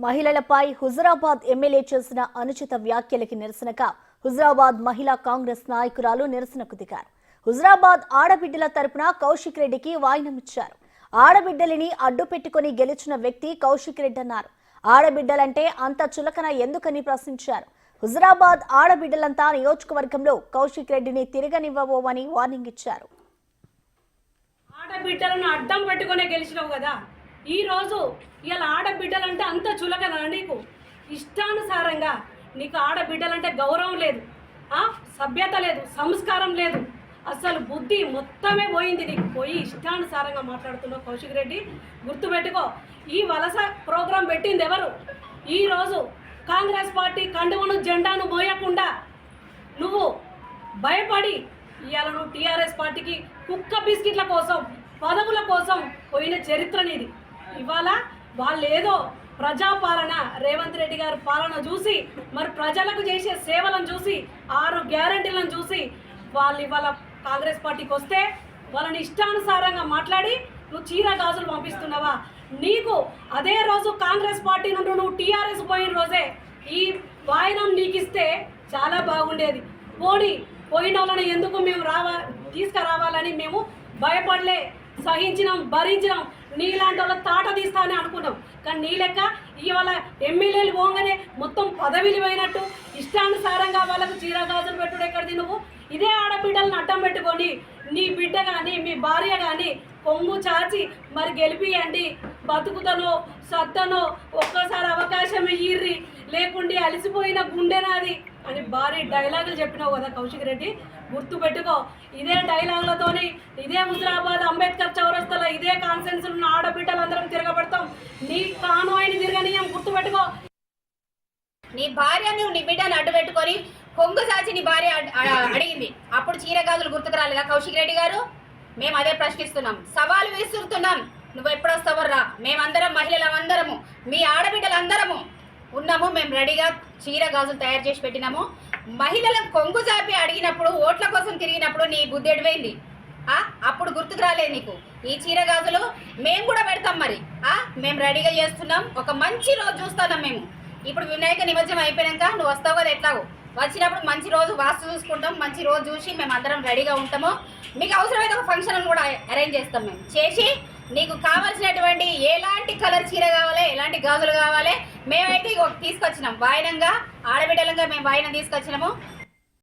మహిళలపై హుజురాబాద్ ఎమ్మెల్యే చేసిన అనుచిత వ్యాఖ్యలకి నిరసనగా హుజురాబాద్ మహిళా కాంగ్రెస్ నాయకురాలు నిరసనకు దిగారు. హుజురాబాద్ ఆడబిడ్డల తరపున కౌశిక్ రెడ్డికి వాయినం ఇచ్చారు. ఆడబిడ్డలిని అడ్డు పెట్టుకుని గెలిచిన వ్యక్తి కౌశిక్ రెడ్డి అన్నారు. ఆడబిడ్డలంటే అంత చులకన ఎందుకని ప్రశ్నించారు. హుజురాబాద్ ఆడబిడ్డలంతా నియోజకవర్గంలో కౌశిక్ రెడ్డిని తిరగనివ్వబోమని వార్నింగ్ ఇచ్చారు. ఆడబిడ్డలను అడ్డం పెట్టుకునే గెలిచినావు కదా. ఈ రోజు ఇలా ఆడబిడ్డలంటే అంత చులకన, నీకు ఇష్టానుసారంగా నీకు ఆడబిడ్డలంటే గౌరవం లేదు, సభ్యత లేదు, సంస్కారం లేదు, అసలు బుద్ధి మొత్తమే పోయింది నీకు. పోయి ఇష్టానుసారంగా మాట్లాడుతున్నావు కౌశిక్ రెడ్డి. గుర్తుపెట్టుకో, ఈ వలస ప్రోగ్రాం పెట్టింది ఎవరు? ఈరోజు కాంగ్రెస్ పార్టీ కండువను జెండాను మోయకుండా నువ్వు భయపడి ఇవాళ నువ్వు టీఆర్ఎస్ పార్టీకి కుక్క బిస్కెట్ల కోసం, పదవుల కోసం పోయిన చరిత్ర నీది. ఇవాళ వాళ్ళు ఏదో ప్రజాపాలన, రేవంత్ రెడ్డి గారి పాలన చూసి, మరి ప్రజలకు చేసే సేవలను చూసి, 6 గ్యారంటీలను చూసి వాళ్ళు ఇవాళ కాంగ్రెస్ పార్టీకి వస్తే వాళ్ళని ఇష్టానుసారంగా మాట్లాడి నువ్వు చీర గాజులు పంపిస్తున్నావా? నీకు అదే రోజు కాంగ్రెస్ పార్టీ నుండి నువ్వు టీఆర్ఎస్ పోయిన రోజే ఈ వాయినం నీకు ఇస్తే చాలా బాగుండేది. పోయిన వాళ్ళని ఎందుకు మేము తీసుకురావాలని మేము భయపడలే, సహించినాం, భరించినాం. నీలాంటి వాళ్ళ తాట తీస్తానే అనుకున్నాం. కానీ నీ లెక్క ఇవాళ ఎమ్మెల్యేలు పోగానే మొత్తం పదవిలు పోయినట్టు ఇష్టానుసారంగా వాళ్ళకు చీరగాజులు పెట్టుడు ఎక్కడిది? నువ్వు ఇదే ఆడబిడ్డలను అడ్డం పెట్టుకొని నీ బిడ్డ కానీ మీ భార్య కానీ కొమ్ము చాచి మరి గెలిపియండి, బతుకుతనో సత్తనో ఒక్కసారి అవకాశం ఇయ్యిర్రి, లేకుండి అలసిపోయిన గుండెనాది అని భారీ డైలాగులు చెప్పినావు కదా కౌశిక్ రెడ్డి. గుర్తు పెట్టుకో, ఇదే డైలాగులతోని ఇదే హుజురాబాద్ అంబేద్కర్ చౌరస్తాలో ఇదే కాన్సెన్స్ ఉన్న ఆడబిడ్డలందరం తిరగబడతాం. నీ కాన్వాయిని తిరగనీయం. గుర్తు పెట్టుకో, నీ భార్య నువ్వు నీ బిడ్డను అడ్డు పెట్టుకొని కొంగు చాచి నీ భార్య అడిగింది, అప్పుడు చీరగాజులు గుర్తుకు రాలేదా కౌశిక్ రెడ్డి గారు? మేము అదే ప్రశ్నిస్తున్నాం, సవాలు విసురుతున్నాం. నువ్వు ఎప్పుడొస్తావర్రా? మేమందరం మహిళలందరము, మీ ఆడబిడ్డలందరము ఉన్నాము, మేము రెడీగా చీర గాజులు తయారు చేసి పెట్టినాము. మహిళలకు కొంగు చాపి అడిగినప్పుడు, ఓట్ల కోసం తిరిగినప్పుడు నీ బుద్ధి ఎడిపోయింది. అప్పుడు గుర్తుకు రాలేదు నీకు. ఈ చీర గాజులు మేము కూడా పెడతాం. మరి మేము రెడీగా చేస్తున్నాం. ఒక మంచి రోజు చూస్తున్నాం మేము. ఇప్పుడు వినాయక నిమజ్జనం అయిపోయాక నువ్వు వస్తావు కదా, ఎట్లాగో వచ్చినప్పుడు మంచి రోజు వాస్తు చూసుకుంటాం. మంచి రోజు చూసి మేము అందరం రెడీగా ఉంటాము. మీకు అవసరమైతే ఒక ఫంక్షన్ కూడా అరేంజ్ చేస్తాం. మేము చేసి నీకు కావాల్సినటువంటి ఎలాంటి కలర్ చీర కావాలి, ఎలాంటి గాజులు కావాలి, మేమైతే తీసుకొచ్చినాం. వాయినంగా ఆడబిడ్డలంగా మేము వాయినం తీసుకొచ్చినాము.